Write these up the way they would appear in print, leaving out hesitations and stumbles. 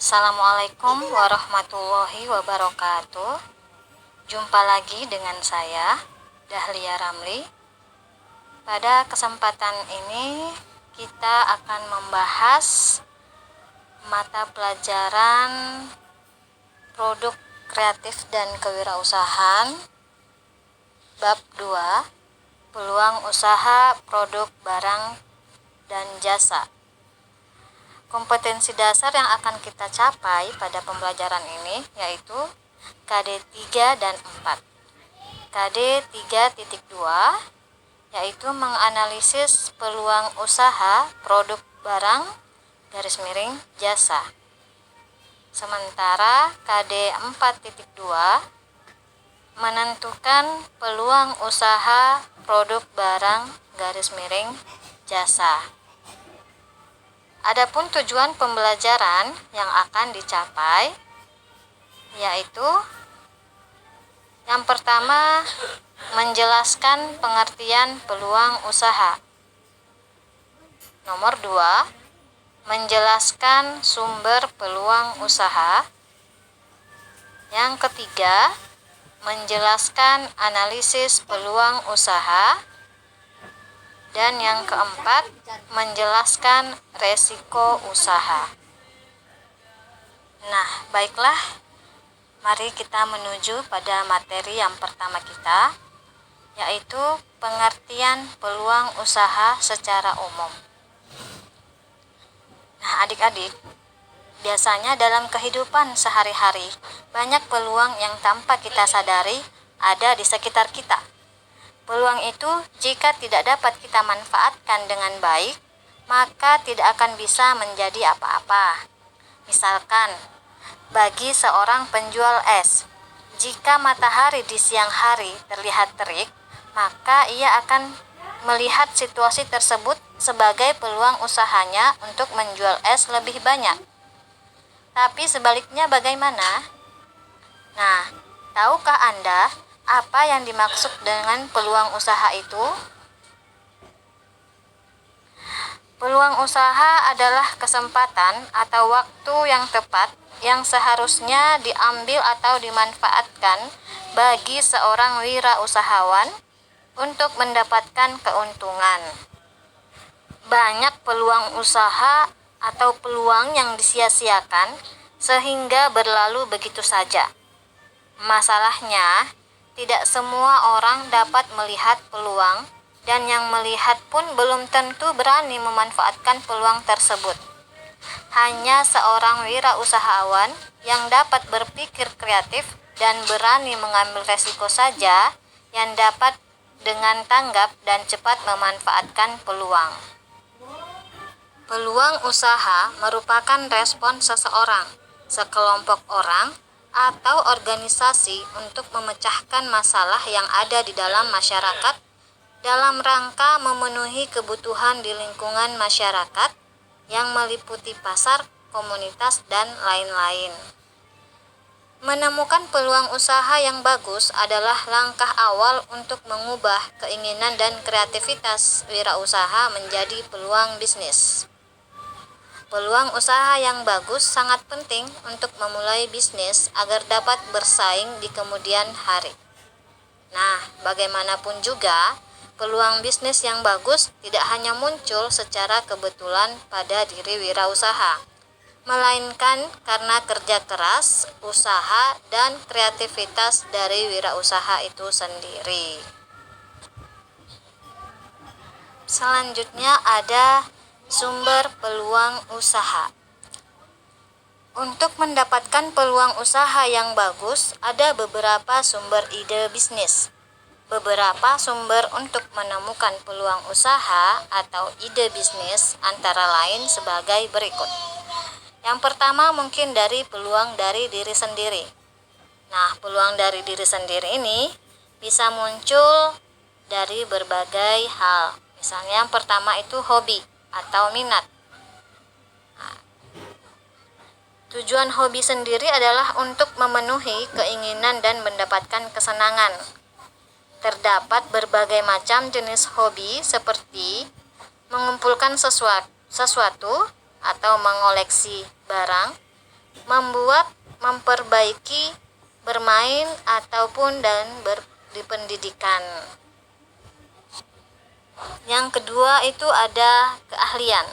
Assalamualaikum warahmatullahi wabarakatuh. Jumpa lagi dengan saya, Dahlia Ramli. Pada kesempatan ini kita akan membahas mata pelajaran produk kreatif dan kewirausahaan bab 2, peluang usaha produk barang dan jasa. Kompetensi dasar yang akan kita capai pada pembelajaran ini yaitu KD 3 dan 4. KD 3.2 yaitu menganalisis peluang usaha produk barang jasa. Sementara KD 4.2 menentukan peluang usaha produk barang jasa. Adapun tujuan pembelajaran yang akan dicapai yaitu yang pertama, menjelaskan pengertian peluang usaha. Nomor 2, menjelaskan sumber peluang usaha. Yang ketiga, menjelaskan analisis peluang usaha. Dan yang keempat, menjelaskan resiko usaha. Nah, baiklah, mari kita menuju pada materi yang pertama kita, yaitu pengertian peluang usaha secara umum. Nah, adik-adik, biasanya dalam kehidupan sehari-hari, banyak peluang yang tanpa kita sadari ada di sekitar kita. Peluang itu jika tidak dapat kita manfaatkan dengan baik, maka tidak akan bisa menjadi apa-apa. Misalkan, bagi seorang penjual es, jika matahari di siang hari terlihat terik, maka ia akan melihat situasi tersebut sebagai peluang usahanya untuk menjual es lebih banyak. Tapi sebaliknya bagaimana? Nah, tahukah Anda apa yang dimaksud dengan peluang usaha itu? Peluang usaha adalah kesempatan atau waktu yang tepat yang seharusnya diambil atau dimanfaatkan bagi seorang wirausahawan untuk mendapatkan keuntungan. Banyak peluang usaha atau peluang yang disia-siakan sehingga berlalu begitu saja. Masalahnya, tidak semua orang dapat melihat peluang, dan yang melihat pun belum tentu berani memanfaatkan peluang tersebut. Hanya seorang wirausahawan yang dapat berpikir kreatif dan berani mengambil resiko saja yang dapat dengan tanggap dan cepat memanfaatkan peluang. Peluang usaha merupakan respon seseorang, sekelompok orang, atau organisasi untuk memecahkan masalah yang ada di dalam masyarakat dalam rangka memenuhi kebutuhan di lingkungan masyarakat yang meliputi pasar, komunitas, dan lain-lain. Menemukan peluang usaha yang bagus adalah langkah awal untuk mengubah keinginan dan kreativitas wirausaha menjadi peluang bisnis. Peluang usaha yang bagus sangat penting untuk memulai bisnis agar dapat bersaing di kemudian hari. Nah, bagaimanapun juga, peluang bisnis yang bagus tidak hanya muncul secara kebetulan pada diri wirausaha, melainkan karena kerja keras, usaha, dan kreativitas dari wirausaha itu sendiri. Selanjutnya ada sumber peluang usaha. Untuk mendapatkan peluang usaha yang bagus, ada beberapa sumber ide bisnis. Beberapa sumber untuk menemukan peluang usaha atau ide bisnis antara lain sebagai berikut. Yang pertama mungkin dari peluang dari diri sendiri. Nah, peluang dari diri sendiri ini bisa muncul dari berbagai hal. Misalnya yang pertama itu hobi atau minat. Nah, tujuan hobi sendiri adalah untuk memenuhi keinginan dan mendapatkan kesenangan. Terdapat berbagai macam jenis hobi seperti mengumpulkan sesuatu atau mengoleksi barang, membuat, memperbaiki, bermain, ataupun di pendidikan. Yang kedua itu ada keahlian.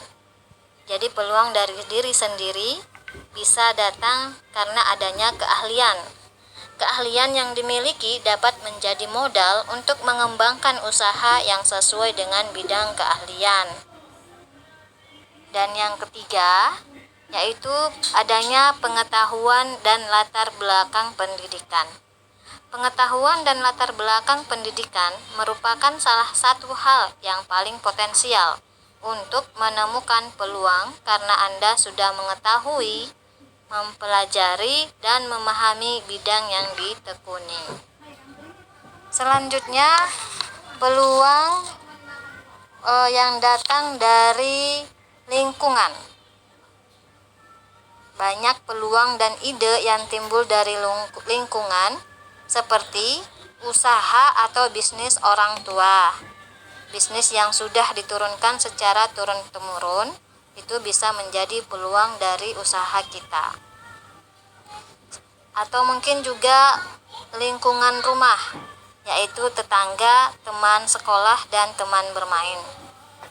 Jadi peluang dari diri sendiri bisa datang karena adanya keahlian. Keahlian yang dimiliki dapat menjadi modal untuk mengembangkan usaha yang sesuai dengan bidang keahlian. Dan yang ketiga, yaitu adanya pengetahuan dan latar belakang pendidikan. Pengetahuan dan latar belakang pendidikan merupakan salah satu hal yang paling potensial untuk menemukan peluang karena Anda sudah mengetahui, mempelajari, dan memahami bidang yang ditekuni. Selanjutnya, peluang yang datang dari lingkungan. Banyak peluang dan ide yang timbul dari lingkungan, seperti usaha atau bisnis orang tua. Bisnis yang sudah diturunkan secara turun-temurun itu bisa menjadi peluang dari usaha kita. Atau mungkin juga lingkungan rumah, yaitu tetangga, teman sekolah, dan teman bermain.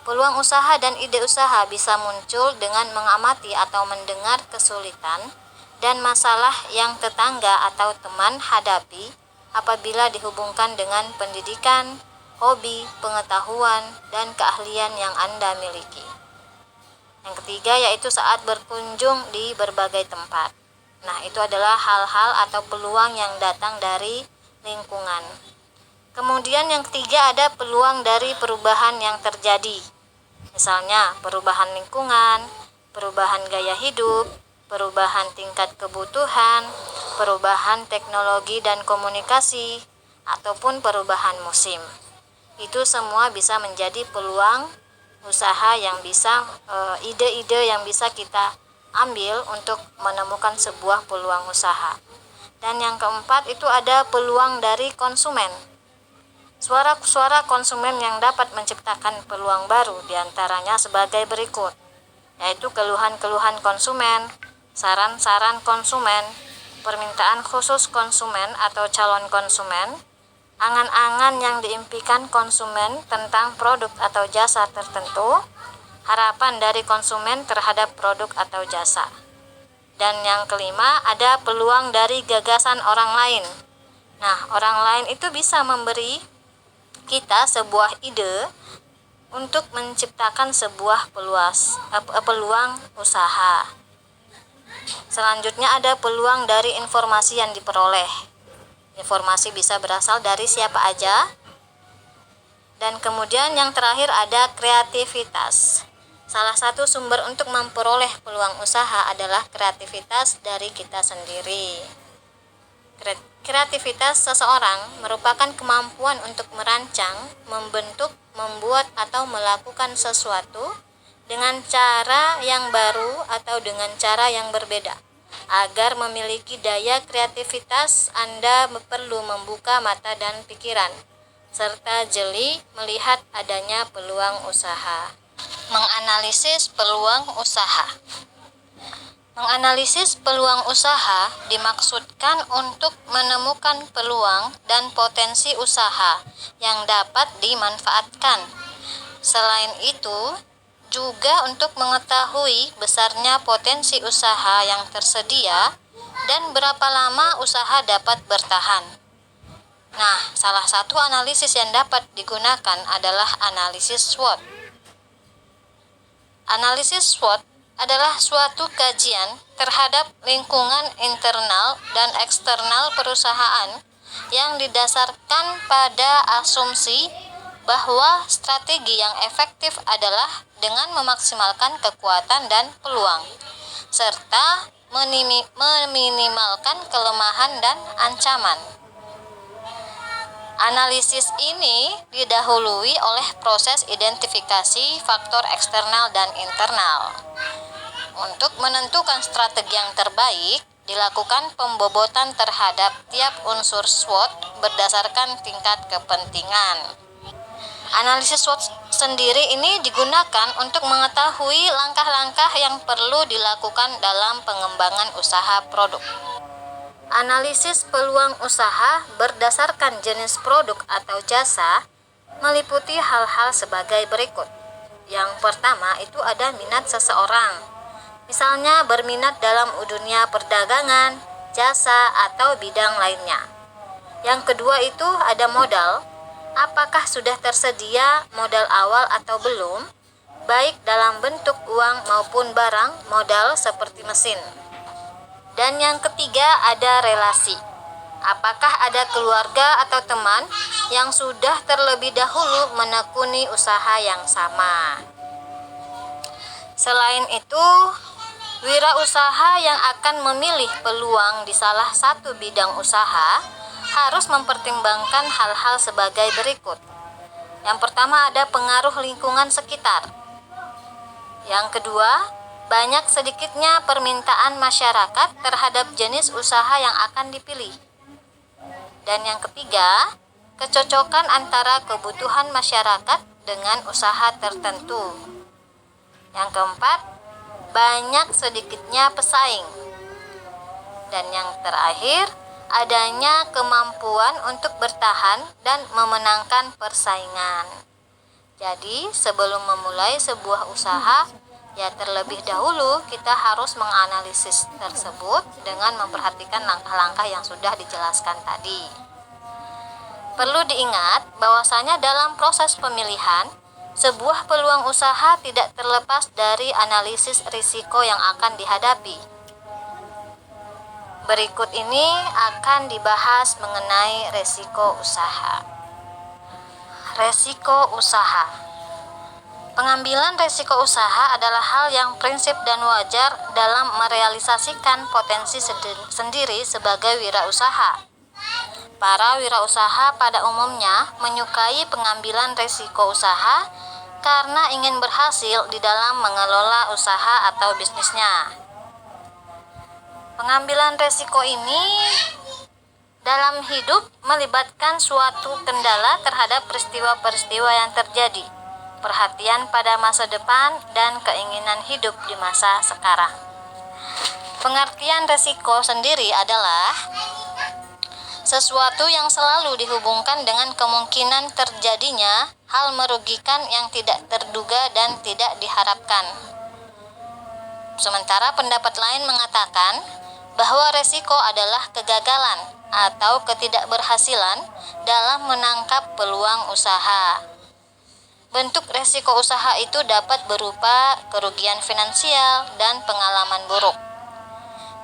Peluang usaha dan ide usaha bisa muncul dengan mengamati atau mendengar kesulitan dan masalah yang tetangga atau teman hadapi apabila dihubungkan dengan pendidikan, hobi, pengetahuan, dan keahlian yang Anda miliki. Yang ketiga yaitu saat berkunjung di berbagai tempat. Nah, itu adalah hal-hal atau peluang yang datang dari lingkungan. Kemudian yang ketiga ada peluang dari perubahan yang terjadi. Misalnya perubahan lingkungan, perubahan gaya hidup, perubahan tingkat kebutuhan, perubahan teknologi dan komunikasi, ataupun perubahan musim. Itu semua bisa menjadi peluang usaha yang bisa, ide-ide yang bisa kita ambil untuk menemukan sebuah peluang usaha. Dan yang keempat itu ada peluang dari konsumen. Suara-suara konsumen yang dapat menciptakan peluang baru diantaranya sebagai berikut, yaitu keluhan-keluhan konsumen, saran-saran konsumen, permintaan khusus konsumen atau calon konsumen, angan-angan yang diimpikan konsumen tentang produk atau jasa tertentu, harapan dari konsumen terhadap produk atau jasa. Dan yang kelima, ada peluang dari gagasan orang lain. Nah, orang lain itu bisa memberi kita sebuah ide untuk menciptakan sebuah peluang usaha. Selanjutnya ada peluang dari informasi yang diperoleh. Informasi bisa berasal dari siapa aja. Dan kemudian yang terakhir ada kreativitas. Salah satu sumber untuk memperoleh peluang usaha adalah kreativitas dari kita sendiri. Kreativitas seseorang merupakan kemampuan untuk merancang, membentuk, membuat, atau melakukan sesuatu dengan cara yang baru atau dengan cara yang berbeda. Agar memiliki daya kreativitas, Anda perlu membuka mata dan pikiran, serta jeli melihat adanya peluang usaha. Menganalisis peluang usaha. Menganalisis peluang usaha dimaksudkan untuk menemukan peluang dan potensi usaha yang dapat dimanfaatkan. Selain itu, juga untuk mengetahui besarnya potensi usaha yang tersedia dan berapa lama usaha dapat bertahan. Nah, salah satu analisis yang dapat digunakan adalah analisis SWOT. Analisis SWOT adalah suatu kajian terhadap lingkungan internal dan eksternal perusahaan yang didasarkan pada asumsi bahwa strategi yang efektif adalah dengan memaksimalkan kekuatan dan peluang, serta meminimalkan kelemahan dan ancaman. Analisis ini didahului oleh proses identifikasi faktor eksternal dan internal. Untuk menentukan strategi yang terbaik, dilakukan pembobotan terhadap tiap unsur SWOT berdasarkan tingkat kepentingan. Analisis SWOT sendiri ini digunakan untuk mengetahui langkah-langkah yang perlu dilakukan dalam pengembangan usaha produk. Analisis peluang usaha berdasarkan jenis produk atau jasa meliputi hal-hal sebagai berikut. Yang pertama itu ada minat seseorang. Misalnya berminat dalam dunia perdagangan, jasa, atau bidang lainnya. Yang kedua itu ada modal. Apakah sudah tersedia modal awal atau belum, baik dalam bentuk uang maupun barang modal seperti mesin. Dan yang ketiga ada relasi. Apakah ada keluarga atau teman yang sudah terlebih dahulu menekuni usaha yang sama. Selain itu, wirausaha yang akan memilih peluang di salah satu bidang usaha harus mempertimbangkan hal-hal sebagai berikut. Yang pertama ada pengaruh lingkungan sekitar. Yang kedua, banyak sedikitnya permintaan masyarakat terhadap jenis usaha yang akan dipilih. Dan yang ketiga, kecocokan antara kebutuhan masyarakat dengan usaha tertentu. Yang keempat, banyak sedikitnya pesaing. Dan yang terakhir, adanya kemampuan untuk bertahan dan memenangkan persaingan. Jadi, sebelum memulai sebuah usaha, ya terlebih dahulu kita harus menganalisis tersebut dengan memperhatikan langkah-langkah yang sudah dijelaskan tadi. Perlu diingat bahwasanya dalam proses pemilihan, sebuah peluang usaha tidak terlepas dari analisis risiko yang akan dihadapi. Berikut ini akan dibahas mengenai resiko usaha. Resiko usaha. Pengambilan resiko usaha adalah hal yang prinsip dan wajar dalam merealisasikan potensi sendiri sebagai wirausaha. Para wirausaha pada umumnya menyukai pengambilan resiko usaha karena ingin berhasil di dalam mengelola usaha atau bisnisnya. Pengambilan resiko ini dalam hidup melibatkan suatu kendala terhadap peristiwa-peristiwa yang terjadi, perhatian pada masa depan, dan keinginan hidup di masa sekarang. Pengertian resiko sendiri adalah sesuatu yang selalu dihubungkan dengan kemungkinan terjadinya hal merugikan yang tidak terduga dan tidak diharapkan. Sementara pendapat lain mengatakan bahwa resiko adalah kegagalan atau ketidakberhasilan dalam menangkap peluang usaha. Bentuk resiko usaha itu dapat berupa kerugian finansial dan pengalaman buruk.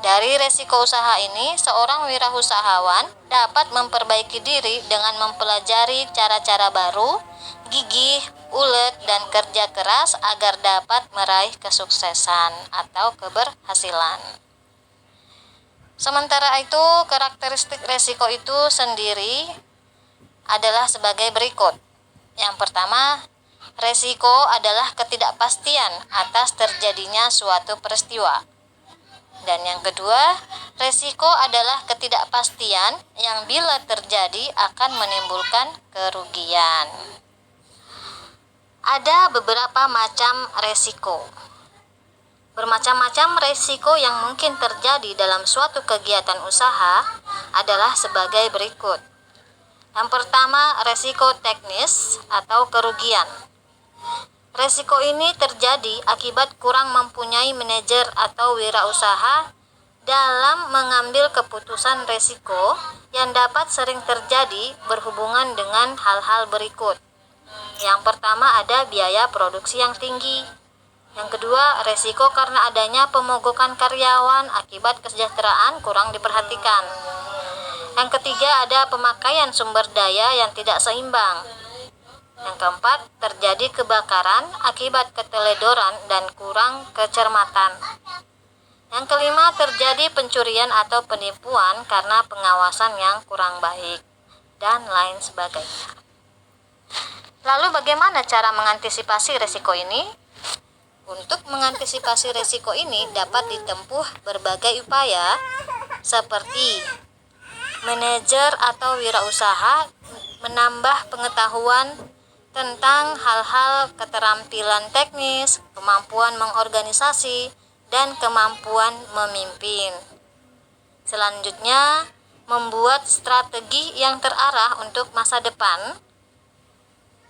Dari resiko usaha ini, seorang wirausahawan dapat memperbaiki diri dengan mempelajari cara-cara baru, gigih, ulet, dan kerja keras agar dapat meraih kesuksesan atau keberhasilan. Sementara itu, karakteristik resiko itu sendiri adalah sebagai berikut. Yang pertama, resiko adalah ketidakpastian atas terjadinya suatu peristiwa. Dan yang kedua, resiko adalah ketidakpastian yang bila terjadi akan menimbulkan kerugian. Ada beberapa macam resiko. Bermacam-macam resiko yang mungkin terjadi dalam suatu kegiatan usaha adalah sebagai berikut. Yang pertama, resiko teknis atau kerugian. Resiko ini terjadi akibat kurang mempunyai manajer atau wirausaha dalam mengambil keputusan resiko yang dapat sering terjadi berhubungan dengan hal-hal berikut. Yang pertama ada biaya produksi yang tinggi. Yang kedua, resiko karena adanya pemogokan karyawan akibat kesejahteraan kurang diperhatikan. Yang ketiga, ada pemakaian sumber daya yang tidak seimbang. Yang keempat, terjadi kebakaran akibat keteledoran dan kurang kecermatan. Yang kelima, terjadi pencurian atau penipuan karena pengawasan yang kurang baik, dan lain sebagainya. Lalu bagaimana cara mengantisipasi resiko ini? Untuk mengantisipasi resiko ini dapat ditempuh berbagai upaya seperti manajer atau wirausaha menambah pengetahuan tentang hal-hal keterampilan teknis, kemampuan mengorganisasi, dan kemampuan memimpin. Selanjutnya, membuat strategi yang terarah untuk masa depan.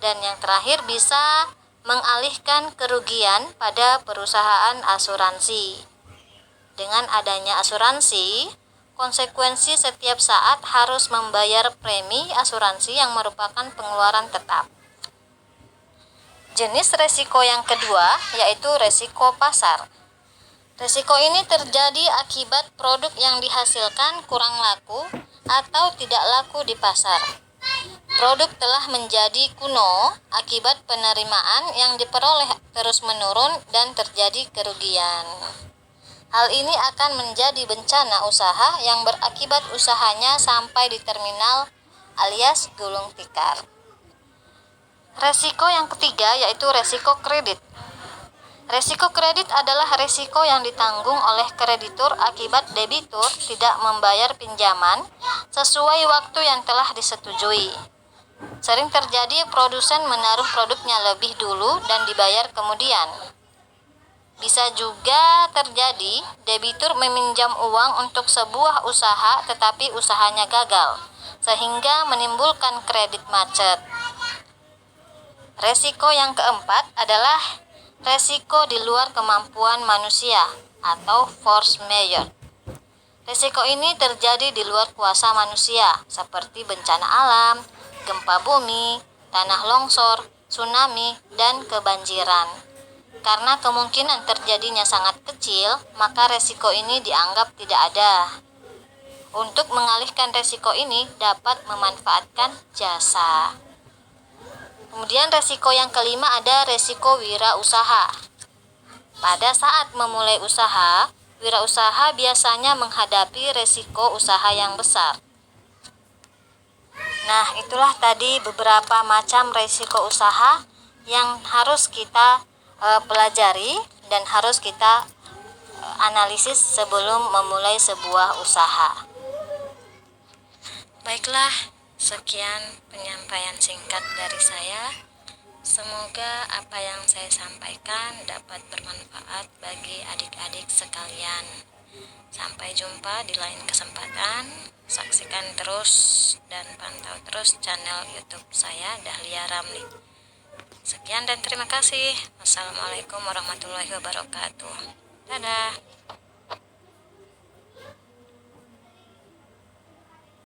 Dan yang terakhir, bisa mengalihkan kerugian pada perusahaan asuransi. Dengan adanya asuransi, konsekuensi setiap saat harus membayar premi asuransi yang merupakan pengeluaran tetap. Jenis resiko yang kedua yaitu resiko pasar. Resiko ini terjadi akibat produk yang dihasilkan kurang laku atau tidak laku di pasar. Produk telah menjadi kuno akibat penerimaan yang diperoleh terus menurun dan terjadi kerugian. Hal ini akan menjadi bencana usaha yang berakibat usahanya sampai di terminal alias gulung tikar. Resiko yang ketiga yaitu resiko kredit. Resiko kredit adalah resiko yang ditanggung oleh kreditur akibat debitur tidak membayar pinjaman sesuai waktu yang telah disetujui. Sering terjadi produsen menaruh produknya lebih dulu dan dibayar kemudian. Bisa juga terjadi debitur meminjam uang untuk sebuah usaha tetapi usahanya gagal, sehingga menimbulkan kredit macet. Resiko yang keempat adalah resiko di luar kemampuan manusia atau force majeure. Resiko ini terjadi di luar kuasa manusia seperti bencana alam, gempa bumi, tanah longsor, tsunami, dan kebanjiran. Karena kemungkinan terjadinya sangat kecil, maka resiko ini dianggap tidak ada. Untuk mengalihkan resiko ini dapat memanfaatkan jasa. Kemudian resiko yang kelima ada resiko wirausaha. Pada saat memulai usaha, wirausaha biasanya menghadapi resiko usaha yang besar. Nah, itulah tadi beberapa macam resiko usaha yang harus kita pelajari dan harus kita analisis sebelum memulai sebuah usaha. Baiklah, sekian penyampaian singkat dari saya. Semoga apa yang saya sampaikan dapat bermanfaat bagi adik-adik sekalian. Sampai jumpa di lain kesempatan. Saksikan terus dan pantau terus channel YouTube saya, Dahlia Ramli. Sekian dan terima kasih. Wassalamualaikum warahmatullahi wabarakatuh. Dadah.